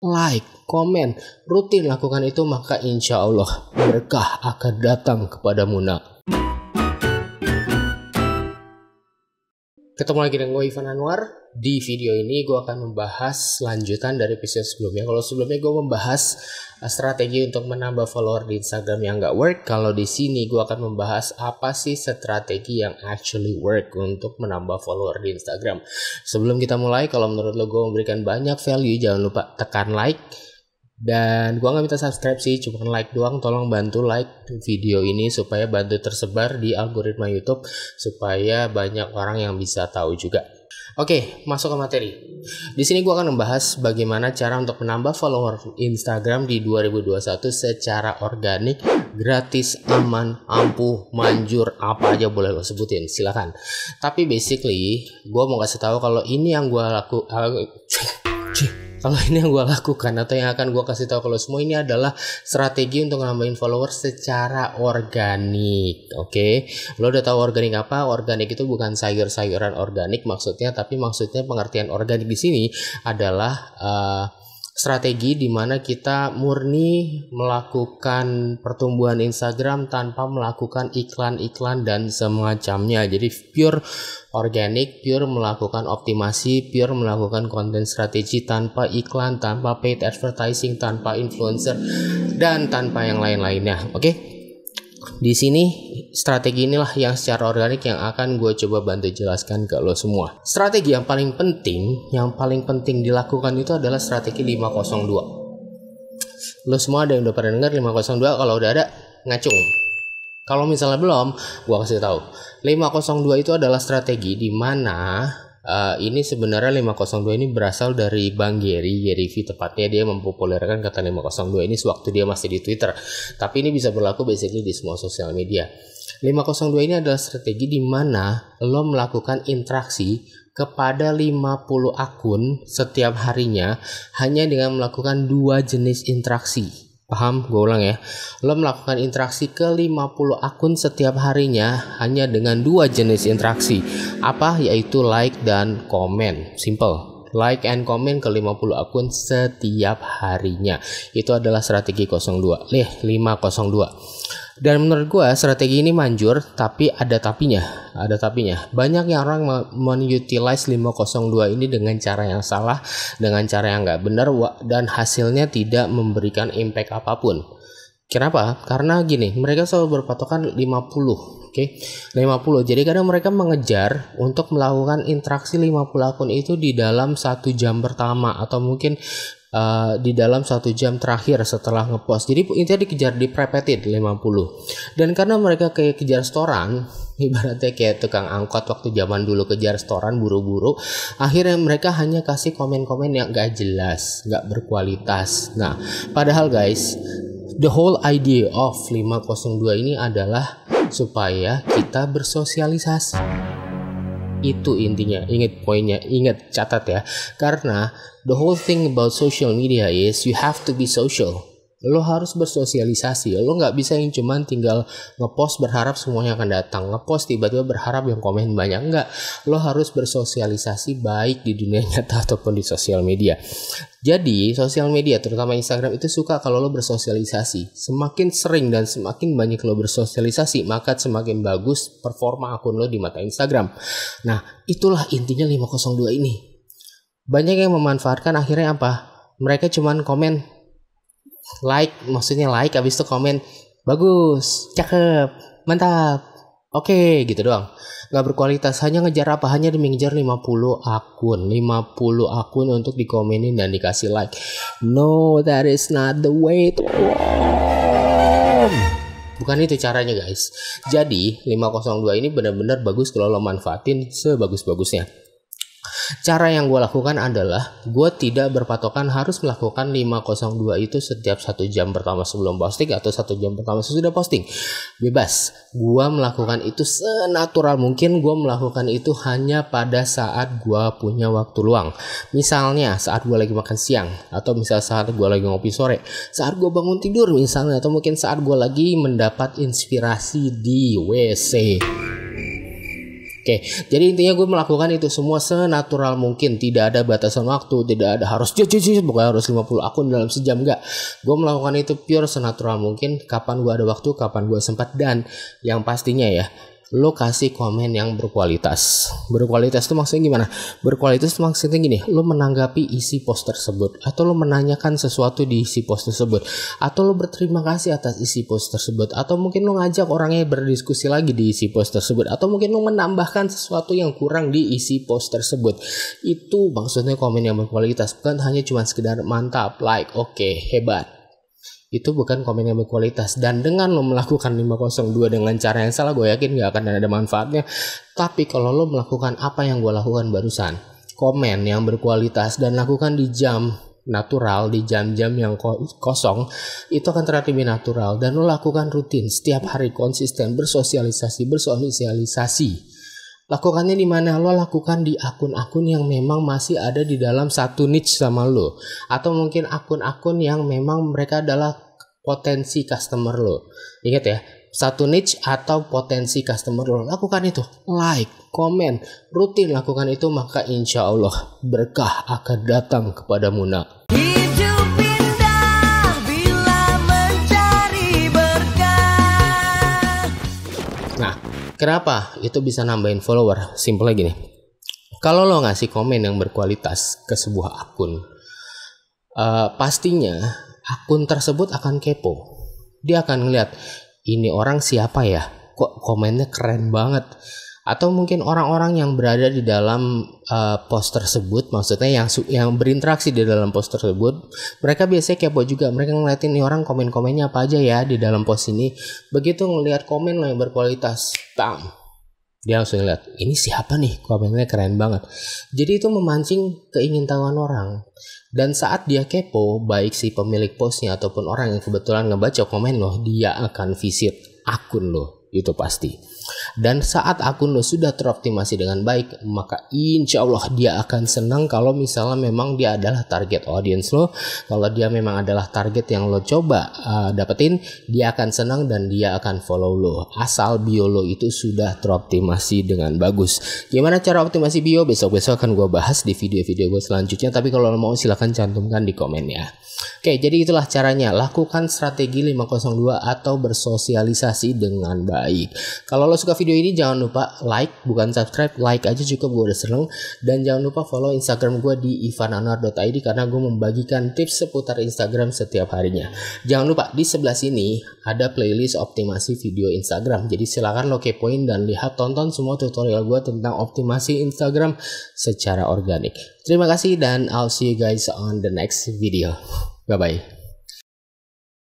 like, komen, rutin lakukan itu, maka insya Allah berkah akan datang kepadamu nak. Ketemu lagi dengan gue Ivan Anwar. Di video ini gue akan membahas lanjutan dari episode sebelumnya. Kalau sebelumnya gue membahas strategi untuk menambah follower di Instagram yang gak work. Kalau di sini gue akan membahas apa sih strategi yang actually work untuk menambah follower di Instagram. Sebelum kita mulai, kalau menurut lo gue memberikan banyak value, jangan lupa tekan like. Dan gue gak minta subscribe sih, cuma like doang. Tolong bantu like video ini supaya bantu tersebar di algoritma YouTube, supaya banyak orang yang bisa tahu juga. Oke, masuk ke materi. Di sini gue akan membahas bagaimana cara untuk menambah follower Instagram di 2021 secara organik, gratis, aman, ampuh, manjur, apa aja boleh lo sebutin, silakan. Tapi basically, gue mau kasih tahu kalau ini yang gue lakukan atau yang akan gue kasih tahu kalau semua ini adalah strategi untuk nambahin follower secara organik. Oke, lo udah tahu organik apa? Organik itu bukan sayur-sayuran organik maksudnya, tapi maksudnya pengertian organik di sini adalah strategi di mana kita murni melakukan pertumbuhan Instagram tanpa melakukan iklan-iklan dan semacamnya. Jadi pure organik, pure melakukan optimasi, pure melakukan konten strategi tanpa iklan, tanpa paid advertising, tanpa influencer, dan tanpa yang lain-lainnya. Oke? Di sini strategi inilah yang secara organik yang akan gue coba bantu jelaskan ke lo semua. Strategi yang paling penting dilakukan itu adalah strategi 502. Lo semua ada yang udah pernah dengar 502? Kalau udah ada, ngacung. Kalau misalnya belum, gue kasih tahu. 502 itu adalah strategi di mana ini sebenarnya 502 ini berasal dari Bang Gary V, tepatnya dia mempopulerkan kata 502 ini sewaktu dia masih di Twitter. Tapi ini bisa berlaku basically di semua sosial media. 502 ini adalah strategi di mana lo melakukan interaksi kepada 50 akun setiap harinya hanya dengan melakukan 2 jenis interaksi. Paham? Gue ulang ya. Lo melakukan interaksi ke 50 akun setiap harinya hanya dengan 2 jenis interaksi. Apa? Yaitu like dan komen. Simple. Like and comment ke 50 akun setiap harinya. Itu adalah strategi 502. Dan menurut gue strategi ini manjur, tapi ada tapinya. Banyak yang orang men-utilize 502 ini dengan cara yang salah, dengan cara yang nggak benar, dan hasilnya tidak memberikan impact apapun. Kenapa? Karena gini, mereka selalu berpatokan 50. Oke, 50. Jadi kadang mereka mengejar untuk melakukan interaksi 50 akun itu di dalam 1 jam pertama, atau mungkin di dalam 1 jam terakhir setelah ngepost. Jadi intinya dikejar, diprepetin 50. Dan karena mereka kayak kejar setoran, ibaratnya kayak tukang angkot waktu zaman dulu kejar setoran buru-buru, akhirnya mereka hanya kasih komen-komen yang gak jelas, gak berkualitas. Nah, padahal guys, the whole idea of 502 ini adalah supaya kita bersosialisasi. Itu intinya, ingat poinnya, ingat, catat ya. Karena the whole thing about social media is you have to be social. Lo harus bersosialisasi. Lo nggak bisa yang cuman tinggal ngepost berharap semuanya akan datang, ngepost tiba-tiba berharap yang komen banyak. Enggak, lo harus bersosialisasi baik di dunia nyata ataupun di sosial media. Jadi sosial media terutama Instagram itu suka kalau lo bersosialisasi. Semakin sering dan semakin banyak lo bersosialisasi, maka semakin bagus performa akun lo di mata Instagram. Nah, itulah intinya 502 ini. Banyak yang memanfaatkan, akhirnya apa? Mereka cuman komen like, maksudnya like, habis itu komen bagus, cakep, mantap, oke, gitu doang. Gak berkualitas, hanya ngejar apa? Hanya demi ngejar 50 akun untuk dikomenin dan dikasih like. No, that is not the way to run. Bukan itu caranya guys. Jadi 502 ini benar-benar bagus kalau lo manfaatin sebagus-bagusnya. Cara yang gue lakukan adalah gue tidak berpatokan harus melakukan 502 itu setiap 1 jam pertama sebelum posting atau 1 jam pertama sesudah posting. Bebas. Gue melakukan itu senatural mungkin. Gue melakukan itu hanya pada saat gue punya waktu luang. Misalnya saat gue lagi makan siang, atau misalnya saat gue lagi ngopi sore, saat gue bangun tidur misalnya, atau mungkin saat gue lagi mendapat inspirasi di WC. Oke, jadi intinya gue melakukan itu semua senatural mungkin. Tidak ada batasan waktu, tidak ada harus pokoknya harus 50 akun dalam sejam, enggak. Gue melakukan itu pure senatural mungkin, kapan gue ada waktu, kapan gue sempat. Dan yang pastinya ya, lo kasih komen yang berkualitas. Berkualitas itu maksudnya gimana? Berkualitas itu maksudnya gini, lo menanggapi isi post tersebut, atau lo menanyakan sesuatu di isi post tersebut, atau lo berterima kasih atas isi post tersebut, atau mungkin lo ngajak orangnya berdiskusi lagi di isi post tersebut, atau mungkin lo menambahkan sesuatu yang kurang di isi post tersebut. Itu maksudnya komen yang berkualitas, bukan hanya cuma sekedar mantap, like, oke, hebat. Itu bukan komen yang berkualitas. Dan dengan lo melakukan 502 dengan cara yang salah, gue yakin gak akan ada manfaatnya. Tapi kalau lo melakukan apa yang gue lakukan barusan, komen yang berkualitas dan lakukan di jam natural, di jam-jam yang kosong, itu akan terlihat lebih natural. Dan lo lakukan rutin setiap hari, konsisten, bersosialisasi. Lakukannya di mana? Lo lakukan di akun-akun yang memang masih ada di dalam satu niche sama lo, atau mungkin akun-akun yang memang mereka adalah potensi customer lo. Ingat ya, satu niche atau potensi customer lo. Lakukan itu, like, komen, rutin lakukan itu, maka insya Allah berkah akan datang kepadamu nak. Hidup indah bila mencari berkah. Nah, kenapa itu bisa nambahin follower? Simpelnya gini, kalau lo ngasih komen yang berkualitas ke sebuah akun, pastinya akun tersebut akan kepo. Dia akan ngeliat, ini orang siapa ya? Kok komennya keren banget? Atau mungkin orang-orang yang berada di dalam post tersebut, maksudnya yang berinteraksi di dalam post tersebut, mereka biasanya kepo juga. Mereka ngeliatin nih orang komen-komennya apa aja ya di dalam post ini. Begitu ngeliat komen lo yang berkualitas, bam, dia langsung ngeliat, ini siapa nih, komennya keren banget. Jadi itu memancing keingintahuan orang. Dan saat dia kepo, baik si pemilik postnya ataupun orang yang kebetulan ngebaca komen lo, dia akan visit akun lo, itu pasti. Dan saat akun lo sudah teroptimasi dengan baik, maka insya Allah dia akan senang kalau misalnya memang dia adalah target audience lo. Kalau dia memang adalah target yang lo coba dapetin, dia akan senang dan dia akan follow lo. Asal bio lo itu sudah teroptimasi dengan bagus. Gimana cara optimasi bio? Besok-besok akan gue bahas di video-video gue selanjutnya. Tapi kalau lo mau silahkan cantumkan di komen ya. Oke, jadi itulah caranya. Lakukan strategi 502 atau bersosialisasi dengan baik. Kalau lo suka video ini, jangan lupa like, bukan subscribe, like aja cukup, gue udah seneng. Dan jangan lupa follow Instagram gue di ivananwar.id karena gue membagikan tips seputar Instagram setiap harinya. Jangan lupa di sebelah sini ada playlist optimasi video Instagram. Jadi silakan lo kepoin dan lihat, tonton semua tutorial gue tentang optimasi Instagram secara organik. Terima kasih dan I'll see you guys on the next video. Bye bye.